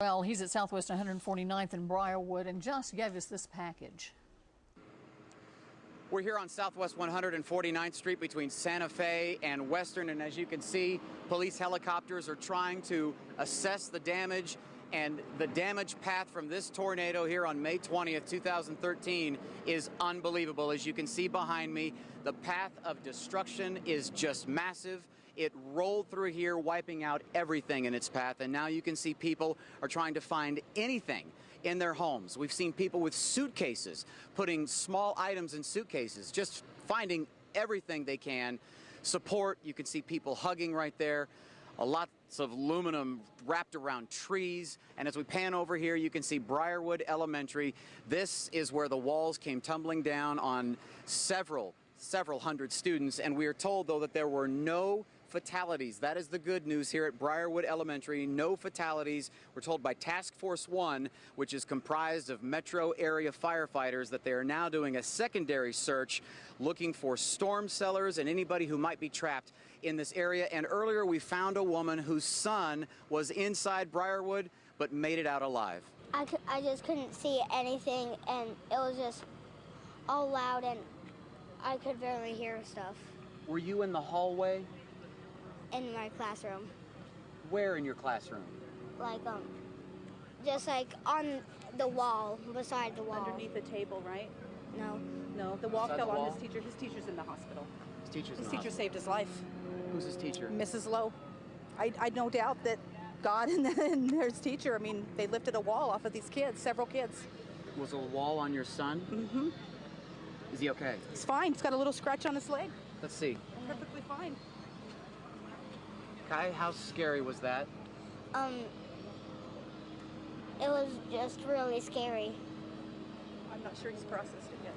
Well, he's at Southwest 149th and Briarwood and just gave us this package. We're here on Southwest 149th Street between Santa Fe and Western, and as you can see, police helicopters are trying to assess the damage, and the damage path from this tornado here on May 20th, 2013 is unbelievable. As you can see behind me, the path of destruction is just massive. It rolled through here, wiping out everything in its path, and now you can see people are trying to find anything in their homes. We've seen people with suitcases, putting small items in suitcases, just finding everything they can. Support, you can see people hugging right there. Lots of aluminum wrapped around trees. And as we pan over here, you can see Briarwood Elementary. This is where the walls came tumbling down on several hundred students. And we are told, though, that there were no fatalities. That is the good news here at Briarwood Elementary. No fatalities. We're told by Task Force 1, which is comprised of metro area firefighters, that they are now doing a secondary search looking for storm cellars and anybody who might be trapped in this area. And earlier we found a woman whose son was inside Briarwood but made it out alive. I just couldn't see anything, and it was just all loud and I could barely hear stuff. Were you in the hallway? In my classroom. Where in your classroom? Like, just like on the wall, beside the wall. Underneath the table, right? No. No, the wall Beside fell the on wall? his teacher. His teacher's in the hospital. His teacher's in His the teacher hospital. saved his life. Who's his teacher? Mrs. Lowe. I no doubt that God and his teacher, I mean, they lifted a wall off of these kids, several kids. Was a wall on your son? Mm-hmm. Is he okay? He's fine. He's got a little scratch on his leg. Let's see. Perfectly fine. Kai, how scary was that? It was just really scary. I'm not sure he's processed it yet.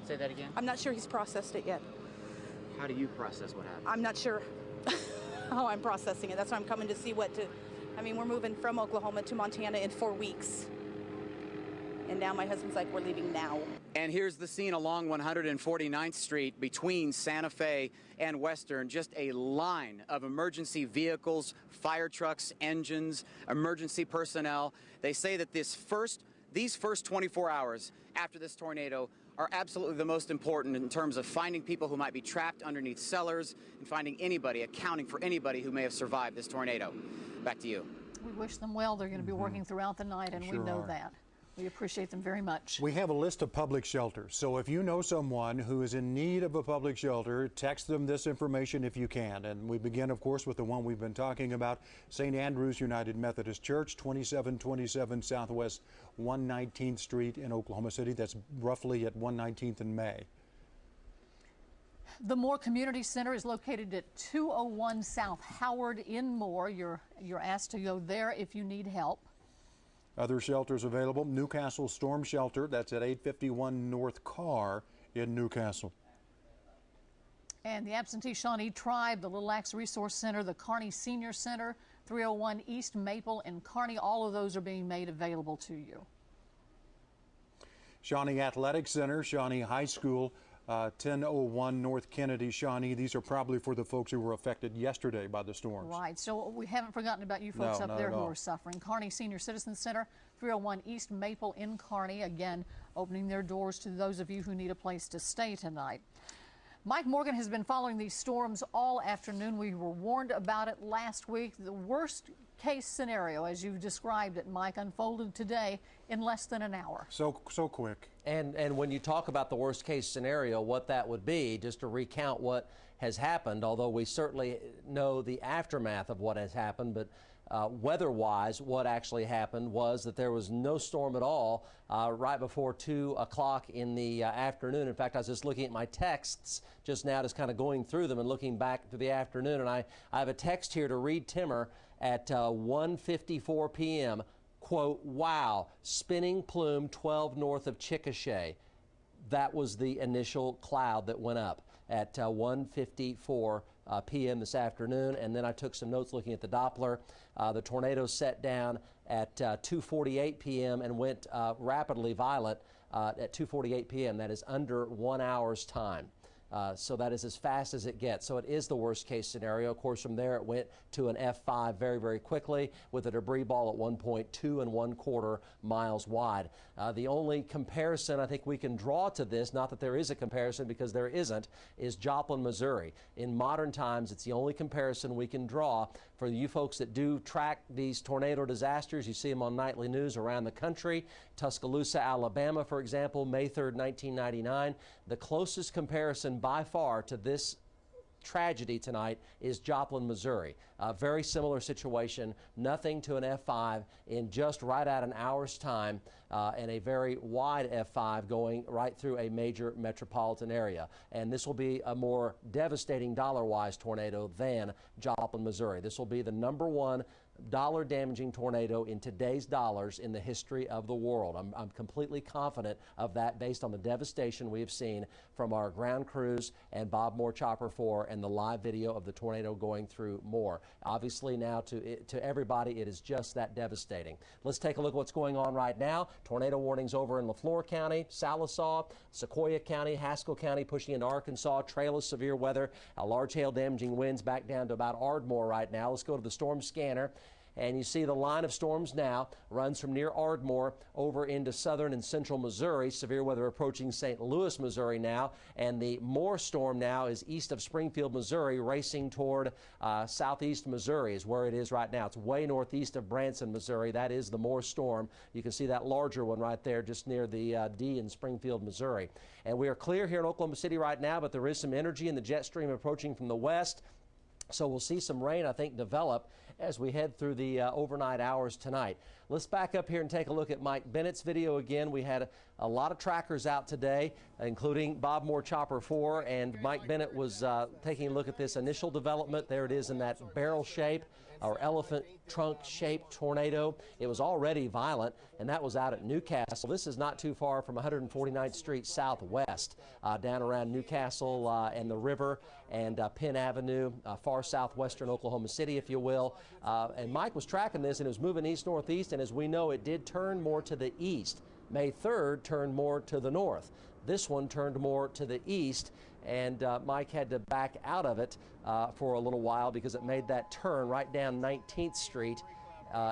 Say that again? I'm not sure he's processed it yet. How do you process what happened? I'm not sure how I'm processing it. That's why I'm coming to see I mean, we're moving from Oklahoma to Montana in 4 weeks. And now my husband's like, we're leaving now. And here's the scene along 149th Street between Santa Fe and Western. Just a line of emergency vehicles, fire trucks, engines, emergency personnel. They say that these first 24 hours after this tornado are absolutely the most important in terms of finding people who might be trapped underneath cellars and finding anybody, accounting for anybody who may have survived this tornado. Back to you. We wish them well. They're going to be working throughout the night, and we know that. We appreciate them very much. We have a list of public shelters, so if you know someone who is in need of a public shelter, text them this information if you can. And we begin, of course, with the one we've been talking about, St. Andrew's United Methodist Church, 2727 Southwest 119th Street in Oklahoma City. That's roughly at 119th and May. The Moore Community Center is located at 201 South Howard in Moore. You're asked to go there if you need help. Other shelters available, Newcastle Storm Shelter, that's at 851 North Carr in Newcastle. And the Absentee Shawnee Tribe, the Little Axe Resource Center, the Kearney Senior Center, 301 East Maple and Kearney, all of those are being made available to you. Shawnee Athletic Center, Shawnee High School, 1001 North Kennedy, Shawnee. These are probably for the folks who were affected yesterday by the storms. Right, so we haven't forgotten about you folks up there who are suffering. Kearney Senior Citizen Center, 301 East Maple in Kearney, again, opening their doors to those of you who need a place to stay tonight. Mike Morgan has been following these storms all afternoon. We were warned about it last week. The worst case scenario, as you described it, Mike, unfolded today in less than an hour. So quick. And when you talk about the worst case scenario, what that would be, just to recount what has happened, although we certainly know the aftermath of what has happened, but weather-wise, what actually happened was that there was no storm at all right before 2 o'clock in the afternoon. In fact, I was just looking at my texts just now, just kind of going through them and looking back to the afternoon, and I have a text here to Reed Timmer at 1:54 p.m. Quote, wow, spinning plume 12 north of Chickasha. That was the initial cloud that went up at 1:54 p.m. this afternoon. And then I took some notes looking at the Doppler. The tornado set down at 2:48 p.m. and went rapidly violent at 2:48 p.m. That is under 1 hour's time. So that is as fast as it gets. So it is the worst case scenario. Of course, from there it went to an F5 very, very quickly with a debris ball at 1.2 1/4 miles wide. The only comparison I think we can draw to this, not that there is a comparison because there isn't, is Joplin, Missouri. In modern times, it's the only comparison we can draw for you folks that do track these tornado disasters. You see them on nightly news around the country. Tuscaloosa, Alabama, for example, May 3rd, 1999. The closest comparison by far to this tragedy tonight is Joplin, Missouri. A very similar situation, nothing to an F5 in just right at an hour's time, and a very wide F5 going right through a major metropolitan area. And this will be a more devastating dollar-wise tornado than Joplin, Missouri. This will be the #1 dollar-damaging tornado in today's dollars in the history of the world. I'm completely confident of that based on the devastation we have seen from our ground crews and Bob Moore Chopper 4 and the live video of the tornado going through Moore. Obviously now to everybody it is just that devastating. Let's take a look at what's going on right now. Tornado warnings over in Lafleur County, Sallisaw, Sequoia County, Haskell County pushing into Arkansas, trail of severe weather, large hail damaging winds back down to about Ardmore right now. Let's go to the storm scanner. And you see the line of storms now runs from near Ardmore over into southern and central Missouri. Severe weather approaching St. Louis, Missouri now. And the Moore storm now is east of Springfield, Missouri, racing toward southeast Missouri is where it is right now. It's way northeast of Branson, Missouri. That is the Moore storm. You can see that larger one right there just near the D in Springfield, Missouri. And we are clear here in Oklahoma City right now, but there is some energy in the jet stream approaching from the west. So we'll see some rain, I think, develop as we head through the overnight hours tonight. Let's back up here and take a look at Mike Bennett's video again. We had a lot of trackers out today, including Bob Moore Chopper 4, and Mike Bennett was taking a look at this initial development. There it is in that barrel shape or elephant trunk shaped tornado. It was already violent, and that was out at Newcastle. This is not too far from 149th Street Southwest, down around Newcastle and the river and Penn Avenue, far southwestern Oklahoma City, if you will. And Mike was tracking this, and it was moving east-northeast, and as we know, it did turn more to the east. May 3rd turned more to the north. This one turned more to the east, and Mike had to back out of it for a little while because it made that turn right down 19th Street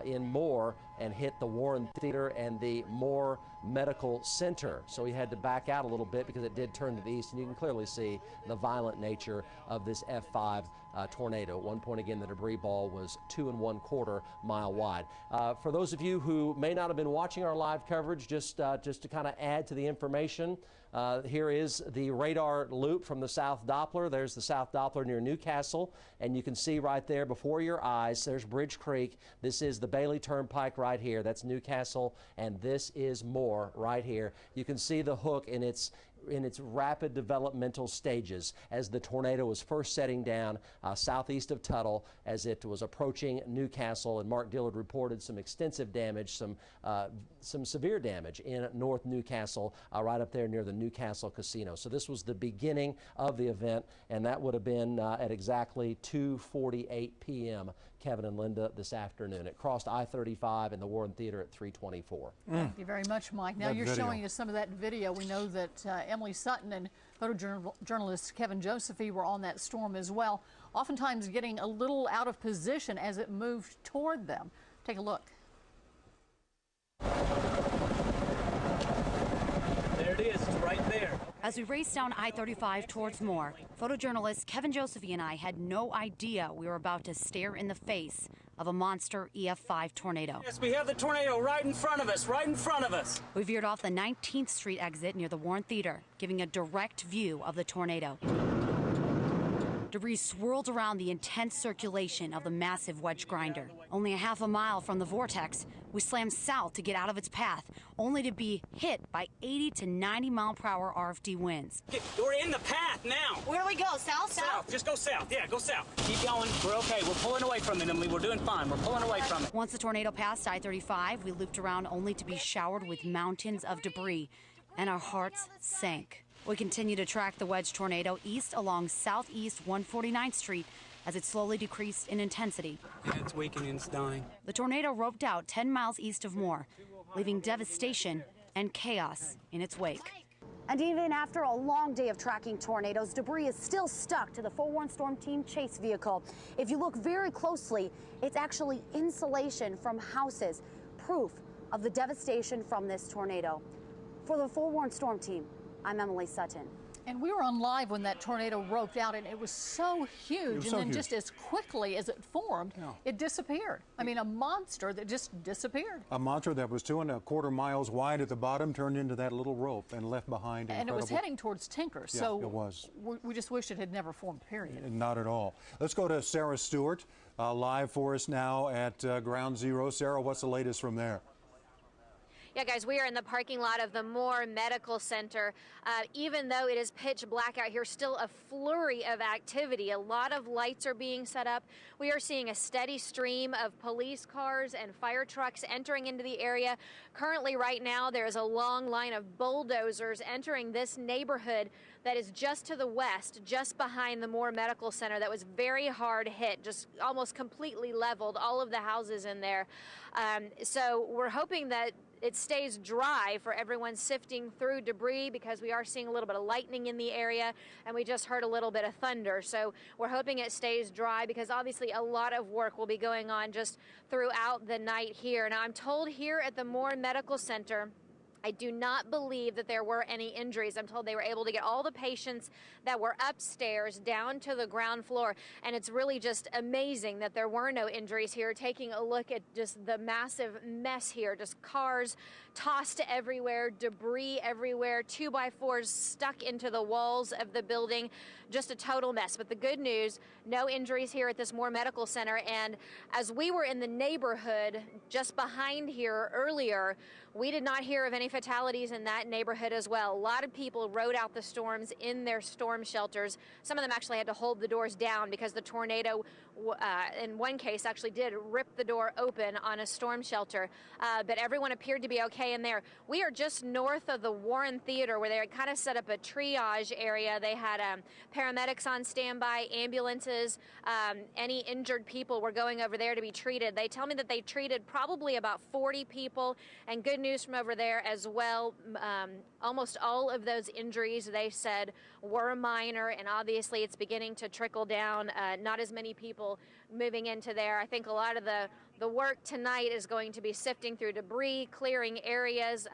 in Moore and hit the Warren Theater and the Moore Medical Center. So he had to back out a little bit because it did turn to the east, and you can clearly see the violent nature of this F5 tornado. At one point, again, the debris ball was 2 1/4 mile wide. For those of you who may not have been watching our live coverage, just to kind of add to the information, here is the radar loop from the South Doppler. There's the South Doppler near Newcastle, and you can see right there before your eyes, there's Bridge Creek. This is the Bailey Turnpike right here. That's Newcastle, and this is Moore right here. You can see the hook in its rapid developmental stages as the tornado was first setting down southeast of Tuttle as it was approaching Newcastle, and Mark Dillard reported some extensive damage, some severe damage in North Newcastle, right up there near the Newcastle Casino. So this was the beginning of the event, and that would have been at exactly 2:48 p.m. Kevin and Linda this afternoon. It crossed I-35 in the Warren Theater at 3:24. Thank you very much, Mike. Now you're showing us some of that video. We know that Emily Sutton and photojournalist Kevin Josephy were on that storm as well, oftentimes getting a little out of position as it moved toward them. Take a look. There it is, it's right there. As we raced down I-35 towards Moore, photojournalist Kevin Josephy and I had no idea we were about to stare in the face of a monster EF5 tornado. Yes, we have the tornado right in front of us, right in front of us. We veered off the 19th Street exit near the Warren Theater, giving a direct view of the tornado. Debris swirled around the intense circulation of the massive wedge grinder. Only a half a mile from the vortex, we slammed south to get out of its path, only to be hit by 80 to 90 mile-per-hour RFD winds. We're in the path now. Where do we go? South? South. Just go south. Yeah, go south. Keep going. We're okay. We're pulling away from it, Emily. We're doing fine. We're pulling away from it. Once the tornado passed I-35, we looped around only to be showered with mountains of debris, and our hearts sank. We continue to track the wedge tornado east along southeast 149th Street as it slowly decreased in intensity. It's weakening, it's dying. The tornado roped out 10 miles east of Moore, leaving devastation and chaos in its wake. And even after a long day of tracking tornadoes, debris is still stuck to the forewarned storm team chase vehicle. If you look very closely, it's actually insulation from houses, proof of the devastation from this tornado. For the forewarned storm team, I'm Emily Sutton. And we were on live when that tornado roped out, and it was so huge. And then just as quickly as it formed, it disappeared. I mean, a monster that just disappeared. A monster that was 2¼ miles wide at the bottom turned into that little rope and left behind. And it was heading towards Tinker. Yeah, so it was. We just wish it had never formed, period. Not at all. Let's go to Sarah Stewart, live for us now at Ground Zero. Sarah, what's the latest from there? Yeah, guys, we are in the parking lot of the Moore Medical Center. Even though it is pitch black out here, still a flurry of activity. A lot of lights are being set up. We are seeing a steady stream of police cars and fire trucks entering into the area. Currently, right now, there is a long line of bulldozers entering this neighborhood that is just to the west, just behind the Moore Medical Center, that was very hard hit, just almost completely leveled, all of the houses in there. So we're hoping that it stays dry for everyone sifting through debris, because we are seeing a little bit of lightning in the area, and we just heard a little bit of thunder. So we're hoping it stays dry, because obviously a lot of work will be going on just throughout the night here. Now, I'm told here at the Moore Medical Center, I do not believe that there were any injuries. I'm told they were able to get all the patients that were upstairs down to the ground floor. And it's really just amazing that there were no injuries here. Taking a look at just the massive mess here, just cars tossed everywhere, debris everywhere, 2x4s stuck into the walls of the building, just a total mess. But the good news, no injuries here at this Moore Medical Center. And as we were in the neighborhood just behind here earlier, we did not hear of any fatalities in that neighborhood as well. A lot of people rode out the storms in their storm shelters. Some of them actually had to hold the doors down because the tornado, in one case, actually did rip the door open on a storm shelter. But everyone appeared to be okay in there. We are just north of the Warren Theater, where they had kind of set up a triage area. They had paramedics on standby, ambulances. Any injured people were going over there to be treated. They tell me that they treated probably about 40 people, and good news from over there as well. Almost all of those injuries, they said, were minor, and obviously it's beginning to trickle down. Not as many people moving into there. I think a lot of the work tonight is going to be sifting through debris, clearing areas,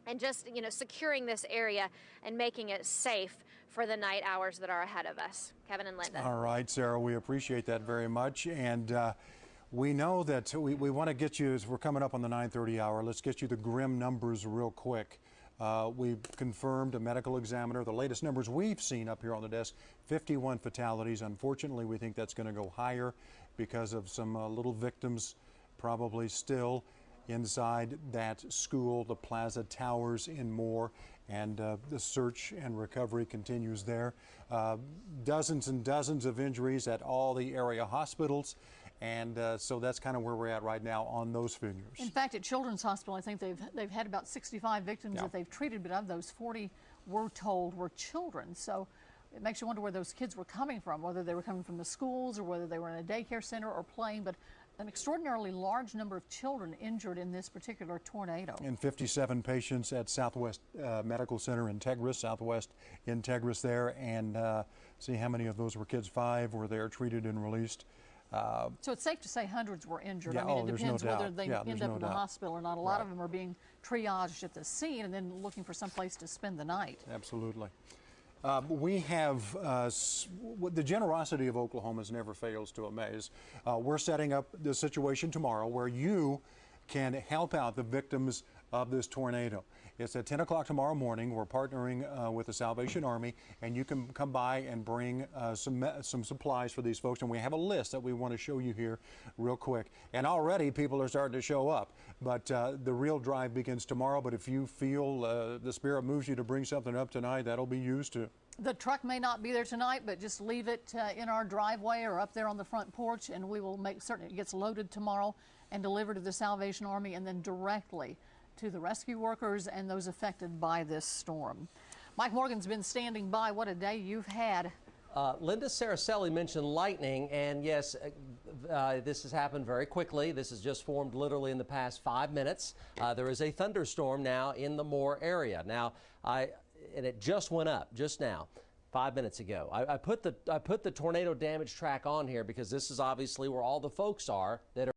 and just, securing this area and making it safe for the night hours that are ahead of us. Kevin and Linda. All right, Sarah, we appreciate that very much. And we know that we want to get you, as we're coming up on the 9:30 hour, let's get you the grim numbers real quick. We've confirmed, a medical examiner, the latest numbers we've seen up here on the desk, 51 fatalities. Unfortunately, we think that's going to go higher because of some little victims probably still inside that school, the Plaza Towers in Moore, and the search and recovery continues there. Dozens and dozens of injuries at all the area hospitals. And so that's kind of where we're at right now on those figures. In fact, at Children's Hospital, I think they've had about 65 victims that they've treated, but of those, 40 we're told were children. So it makes you wonder where those kids were coming from, whether they were coming from the schools or whether they were in a daycare center or playing. But an extraordinarily large number of children injured in this particular tornado. And 57 patients at Southwest Medical Center in Integris, Southwest Integris there. And see how many of those were kids. 5 were there treated and released. So it's safe to say hundreds were injured. Yeah, I mean, it depends whether they end up no in the doubt. hospital or not. A lot of them are being triaged at the scene and then looking for some place to spend the night. Absolutely. We have, the generosity of Oklahomans never fails to amaze. We're setting up the situation tomorrow where you can help out the victims of this tornado. It's at 10 o'clock tomorrow morning. We're partnering with the Salvation Army, and you can come by and bring some supplies for these folks. And we have a list that we want to show you here real quick. And already people are starting to show up. But the real drive begins tomorrow. But if you feel the Spirit moves you to bring something up tonight, that'll be used too. The truck may not be there tonight, but just leave it in our driveway or up there on the front porch, and we will make certain it gets loaded tomorrow and delivered to the Salvation Army and then directly to the rescue workers and those affected by this storm. Mike Morgan's been standing by. What a day you've had. Linda Saracelli mentioned lightning, and yes, this has happened very quickly. This has just formed literally in the past 5 minutes. There is a thunderstorm now in the Moore area. Now, and it just went up just now, 5 minutes ago. I put the tornado damage track on here because this is obviously where all the folks are that are